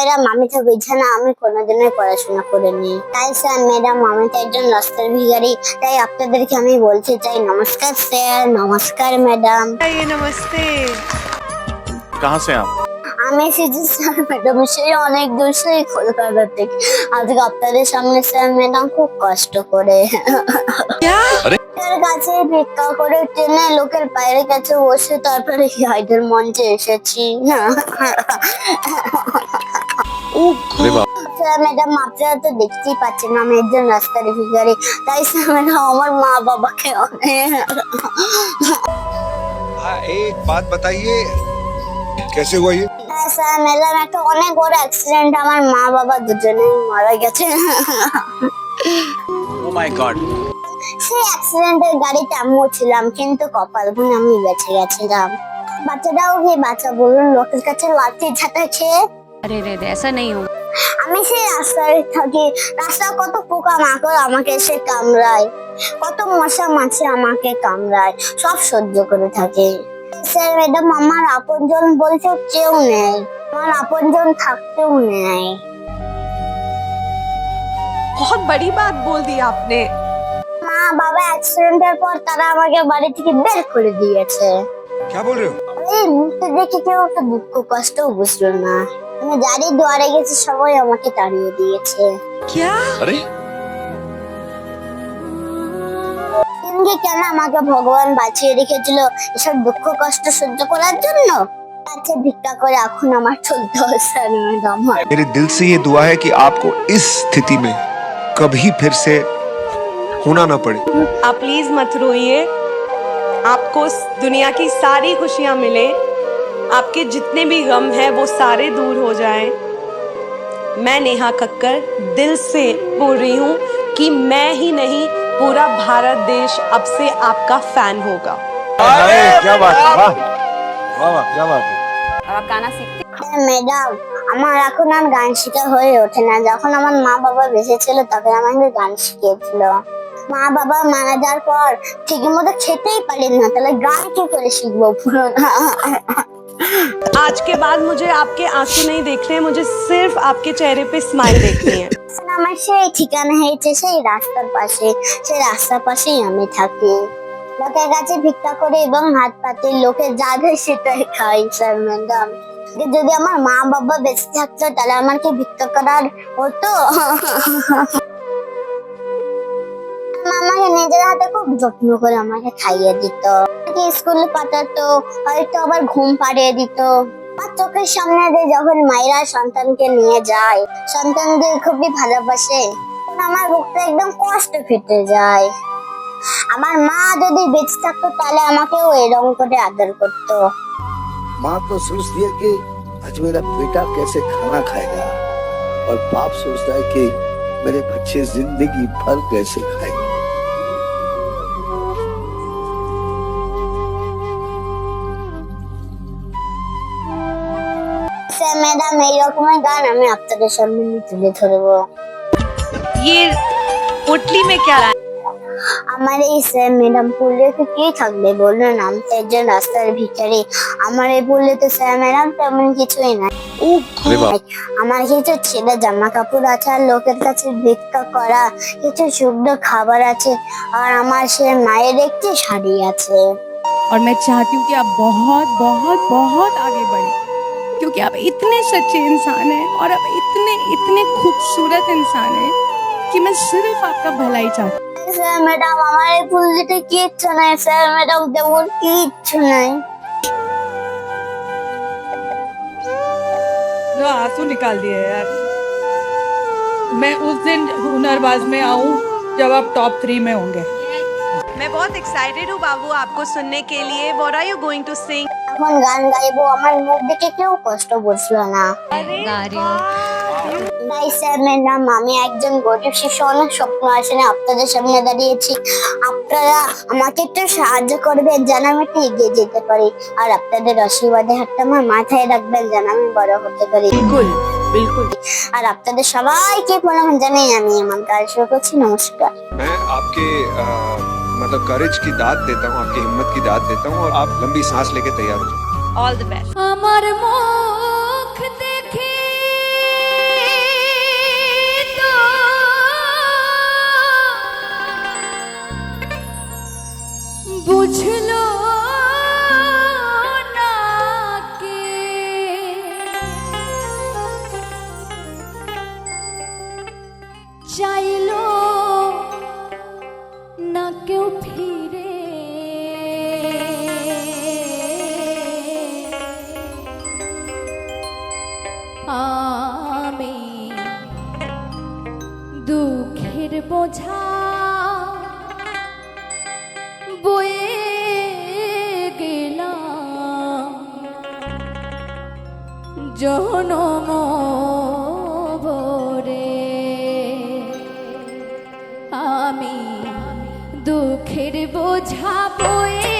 Madam আমি তো বুঝছি না, আমি কোনোদিনই পড়াশোনা করিনি। তাই স্যার ম্যাডাম আমি তো একজন রাস্তার ভিখারি, তাই আপনাদেরকে আমি বলতে চাই নমস্কার স্যার, নমস্কার ম্যাডাম। नमस्ते। कहाँ से आप? আমি এসেছি স্যার ম্যাডাম সেই অনেক দূর, সেই কলকাতা থেকে। আজকে আপনাদের সামনে স্যার ম্যাডাম খুব কষ্ট করে क्या? লোকের কাছে ভিক্ষা করে ট্রেনে লোকের পায়ের কাছে বসে তারপরে হাইডের মঞ্চে এসেছি। अरे बाप স্যার ম্যাডাম আপনারা তো দেখতেই পাচ্ছেন আমি একজন রাস্তার ভিখারি, তাই স্যার ম্যাডাম আমার মা বাবাকে অনেক हाँ, एक बात बताइए कैसे हुआ ये? স্যার ম্যাডাম একটা অনেক বড় অ্যাক্সিডেন্ট, আমার মা বাবা দুজনেই মারা গেছে। Oh my God! সেই অ্যাক্সিডেন্টের গাড়িতে আমিও ছিলাম, কিন্তু কপাল গুনে আমি বেঁচে গেছিলাম। বাচ্চাটাও কি বাচ্চা বলুন, লোকের কাছে লাঠি ঝাঁটা খেয়ে। अरे रे रे ऐसा नहीं होगा। আমি সেই রাস্তায় থাকি, রাস্তায় কত পোকা মাকড় আমাকে এসে কামড়ায়, কত মশা মাছি আমাকে কামড়ায়, সব সহ্য করে থাকি। স্যার ম্যাডাম আমার আপনজন বলতে কেউ নেই, আমার আপনজন থাকতেও নেই। बहुत बड़ी बात बोल दी आपने। মা বাবা অ্যাক্সিডেন্টের পর তারা আমাকে বাড়ি থেকে বের করে দিয়েছে। क्या बोल रहे हो? এই মুহূর্তে দেখে কেউ একটা দুঃখ কষ্টও বুঝলো না। আমি গাড়ি দুয়ারে গেছি, সবাই আমাকে তাড়িয়ে দিয়েছে। क्या? अरे কিন্তু কেন আমাকে ভগবান বাঁচিয়ে রেখেছিল এসব দুঃখ কষ্ট সহ্য করার জন্য? আচ্ছা ভিক্ষা করে এখন আমার চলতে হচ্ছে ম্যাডাম। मेरे दिल से ये दुआ है कि आपको इस स्थिति में कभी फिर से होना ना पड़े। आप प्लीज मत रोइए। आपको दुनिया की सारी खुशियां मिले, आपके जितने भी गम हैं वो सारे दूर हो जाएं। मैं नेहा कक्कर दिल से बोल रही हूँ कि मैं ही नहीं पूरा भारत देश अब से आपका फैन होगा। क्या बात है, वाह वाह वाह, क्या बात है। और आप गाना सीखते? ম্যাডাম আমার এখন আর গান শেখা হয়ে ওঠে না। যখন আমার মা বাবা বেঁচে ছিল তখন আমাকে গান শিখিয়েছিল। মা বাবা মারা যাওয়ার পর ঠিক মতো খেতেই পারি না, তাহলে গান কি করে শিখবো পুরো না। आज के बाद मुझे आपके आंसू नहीं देखने हैं, मुझे सिर्फ आपके चेहरे पे स्माइल देखनी है। আমার সেই ঠিকানা হয়েছে সেই রাস্তার পাশে, সেই রাস্তার পাশেই আমি থাকি। লোকের কাছে ভিক্ষা করে এবং হাত পাতে লোকে যা দেয় সেটাই খাই স্যার ম্যাডাম। যদি আমার মা বাবা বেঁচে থাকতো তাহলে আমার কি ভিক্ষা করার হতো? আমাকে নিজের হাতে খুব যত্ন করে আমাকে খাইয়ে দিত, স্কুলে পাঠাতো, হয়তো আবার ঘুম পাড়িয়ে দিত। আমার চোখের সামনে দিয়ে যখন মায়েরা সন্তানকে নিয়ে যায়, সন্তানদের খুবই ভালোবাসে, আমার বুকটা একদম কষ্ট ফেটে যায়। আমার মা যদি বেঁচে থাকতো তাহলে আমাকেও এরকম করে আদর করতো। माँ तो सोचती है कि आज मेरा बेटा कैसे खाना खाएगा, और बाप सोचता है कि मेरे बच्चे जिंदगी भर कैसे खाएंगे। স্যার ম্যাডাম এইরকমের গান আমি আপনাদের সামনে তুলে ধরবো। ये पोटली में क्या है? আমার এই স্যার ম্যাডাম পড়লে তো কি থাকবে বলুন, আমি তো একজন রাস্তার ভিখারি। আমার এই পড়লে তো স্যার ম্যাডাম তেমন কিছুই নাই। अरे बाप আমার কিছু ছেলে জামা কাপড় আছে, আর লোকের কাছে ভিক্ষা করা, কিছু শুকনো খাবার আছে, আর আমার সে মায়ের একটি শাড়ি আছে। और मैं चाहती हूँ कि आप बहुत बहुत बहुत आगे बढ़े, क्योंकि आप इतने सच्चे इंसान हैं और आप इतने इतने खूबसूरत इंसान हैं कि मैं सिर्फ आपका भलाई चाहती हूँ। স্যার ম্যাডাম আমার এই পড়লেতে কিচ্ছু নাই, স্যার ম্যাডাম তেমন কিচ্ছু নাই। जो आंसू निकाल दिए यार। मैं उस दिन हुनरबाज में आऊं जब आप टॉप 3 में होंगे। मैं बहुत एक्साइटेड हूँ बाबू आपको सुनने के लिए। What are you going to sing? এখন গান গাইবো, আমার মুখ দেখে কেউ কষ্ট বুঝলো না। তাই স্যার ম্যাডাম আমি একজন গরিব শিশু, অনেক স্বপ্ন আছে না, আপনাদের সামনে দাঁড়িয়েছি। আপনারা আমাকে একটু সাহায্য করবেন যেন আমি একটু এগিয়ে যেতে পারি, আর আপনাদের আশীর্বাদে হাতটা আমার মাথায় রাখবেন যেন আমি বড় হতে পারি। बिल्कुल बिल्कुल। আর আপনাদের সবাইকে প্রণাম জানাই আমি আমার গান শুরু করছি। নমস্কার। मैं आपके मतलब करेज की दाद देता हूँ, आपकी हिम्मत की दाद देता हूँ, और आप लंबी सांस लेके तैयार हो जाओ। All the best. আমার মুখ দেখে বুঝলো না কে, চাইলো না কেউ ফিরে, আমি দুঃখের বোঝা বয়ে গেলাম জনম ভরে, আমি দুঃখের বোঝা বয়ে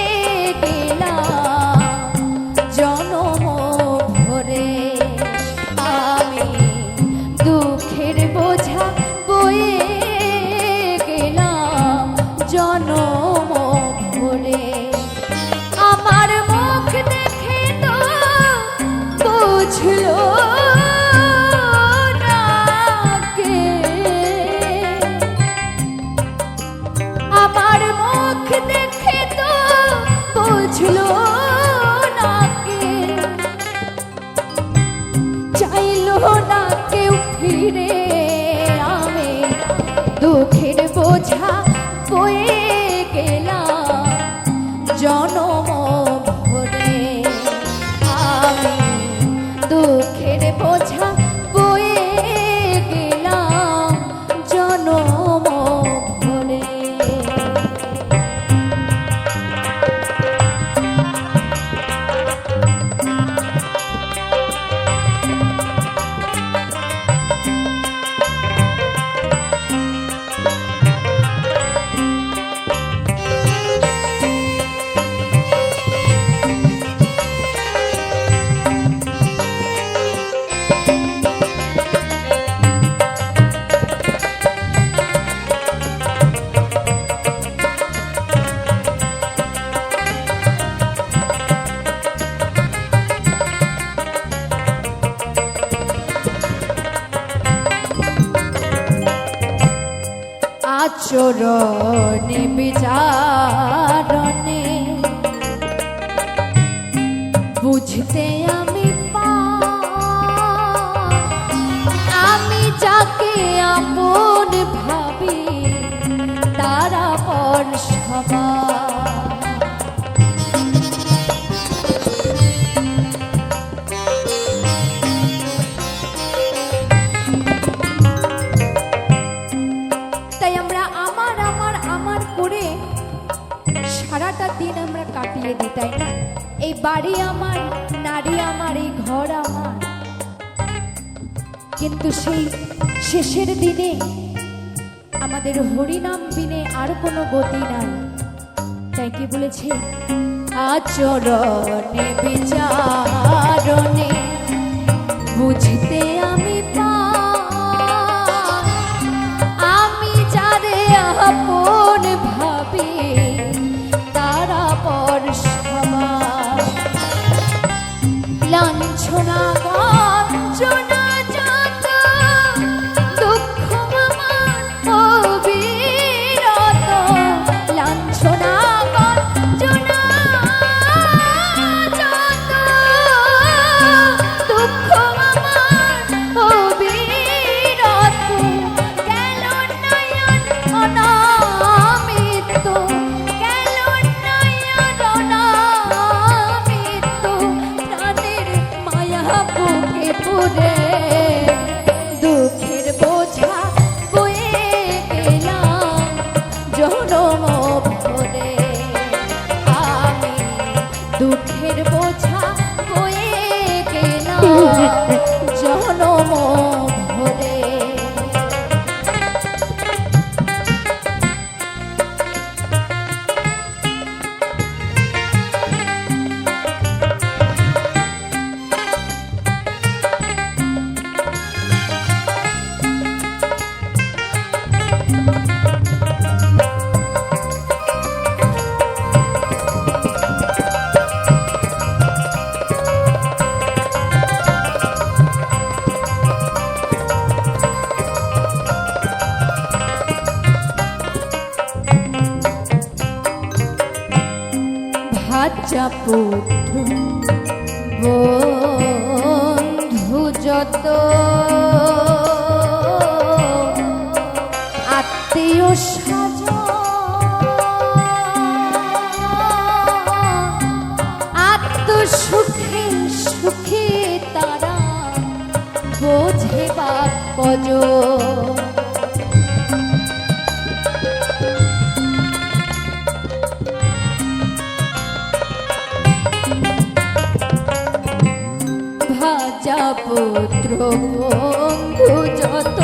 গেলাম জনম ভরে, আমি দুঃখের বোঝা বয়ে গেলাম জনম ভরে। আমার মুখ দেখে তো বুঝলো না কে, আমার মুখ দেখে তো বুঝলো না কে, চাইলো না কেউ ফিরে, আমি দুঃখের বোঝা বয়ে গেলাম জনম ভরে, আমি দুঃখের বোঝা বয়ে গেলাম জনম ভরে। আচরণে বিচারণে বুঝতে আমি পাই, আমি যাকে আপন ভাবি তারা পর সবাই। তাই আমরা আমার আমার আমার করে সারাটা দিন আমরা কাটিয়ে দিই, তাই না? এই বাড়ি আমার, নারী আমার, এই ঘর আমার, কিন্তু সেই শেষের দিনে আমাদের হরিনাম বিনে আর কোনো গতি নাই। তাই কি বলেছে? আচরণে বিচারণে বুঝতে আমি পাই, আমি যারে আপন ভাবি তারা পর সবাই। লাঞ্ছনা গঞ্জনা যত দুঃখ আমার অবিরত, লাঞ্ছনা গঞ্জনা যত দুঃখ আমার অবিরত, গেল নয়ন অনামিত, গেল নয়ন অনামিত, প্রাণের মায়া বুকে পুরে দুঃখের বোঝা বয়ে গেলাম জনম ভরে, আমি দুঃখের বোঝা বয়ে গেলাম জনম ভরে। রাজা পুত্র বন্ধু যত আত্মীয় স্বজন আত্মসুখে সুখে তারা বোঝে বা কজন ভাজা পুত্র বন্ধু যত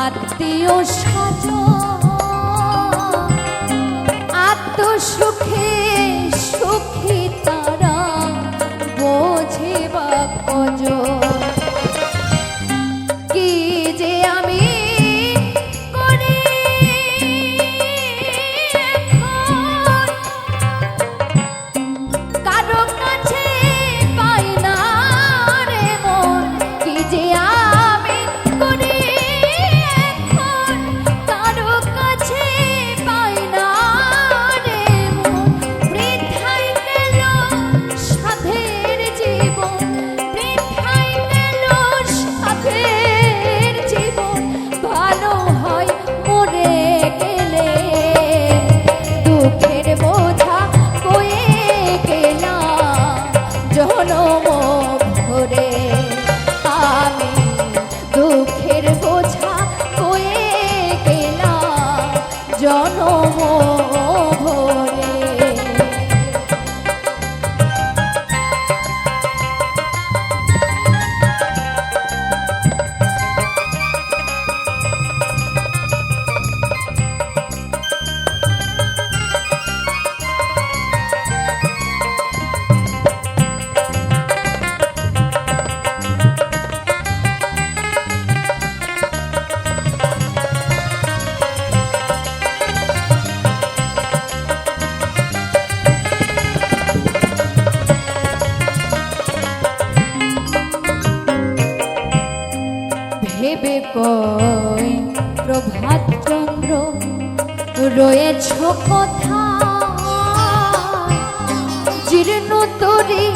আত্মীয় স্বজন আত্মসুখে সুখী তারা বোঝে বা কজন কি যে আমি করি এখন কারো কাছে পাই না রে মন কি যে আমি করি এখন কারো কাছে পাই না রে মন বৃথাই গেল সাধের জীবন বৃথাই গেল সাধের জীবন ভালো হয় মরে গেলে দুঃখের বোঝা বয়ে গেলাম জনম ভরে আমি দুঃখের বোঝা বয়ে গেলাম জনম ভরে ভেবে কই প্রভাত চন্দ্র রয়েছ কথা জীর্ণ তরি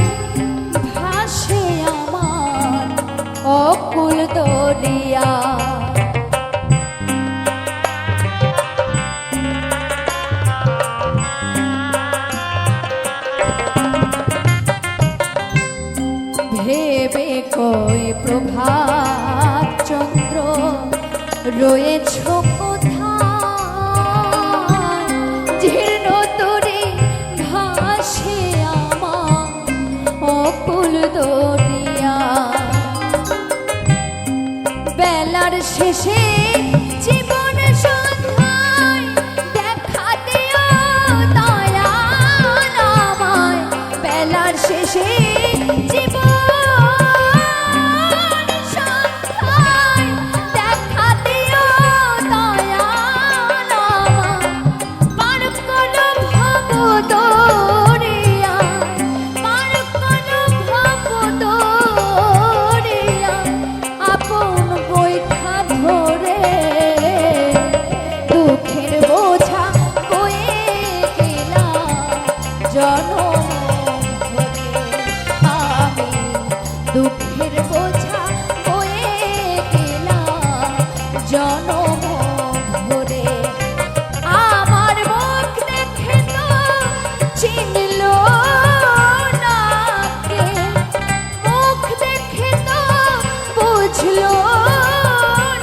ভাসে আমার অকুল দরিয়া ভেবে কই প্রভাত চন্দ্র রয়েছ কোথা জীর্ণ তরি ভাসে আমার অকুল দরিয়া বেলার শেষে জীবন সন্ধ্যায় দেখা দিও দয়াল আমায় বেলার শেষে জীবন দুঃখের বোঝা বয়ে গেলাম জনম ভরে আমার মুখ দেখে তো চিনল না কে মুখ দেখে তো বুঝলো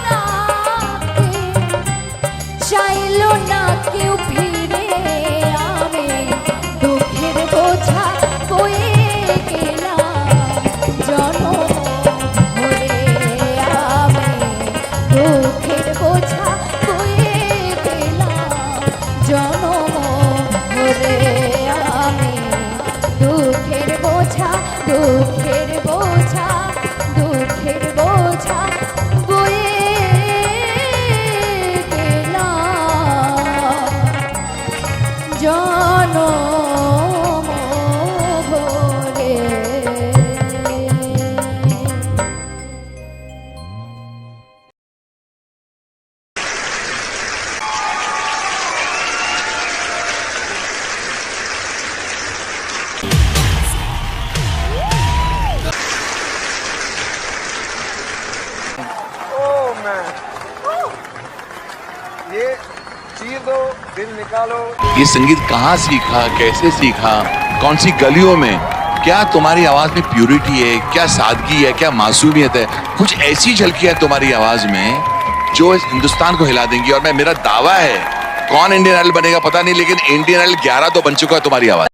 না কে চাইল না কেউ ফিরে আমি দুঃখের বোঝা বয়ে গেলাম জনম ভরে আমি দুঃখের বোঝা বয়ে গেলাম জনম ভরে আমি দুঃখের বোঝা দুঃখের বোঝা দুঃখের বোঝা বয়ে গেলাম चीर दो, दिल निकालो। ये संगीत कहाँ सीखा, कैसे सीखा, कौन सी गलियों में, क्या तुम्हारी आवाज में प्यूरिटी है, क्या सादगी है, क्या मासूमियत है, कुछ ऐसी झलकियां है तुम्हारी आवाज में जो इस हिंदुस्तान को हिला देंगी। और मेरा दावा है, कौन इंडियन आइडल बनेगा पता नहीं, लेकिन इंडियन आइडल 11 तो बन चुका है तुम्हारी आवाज।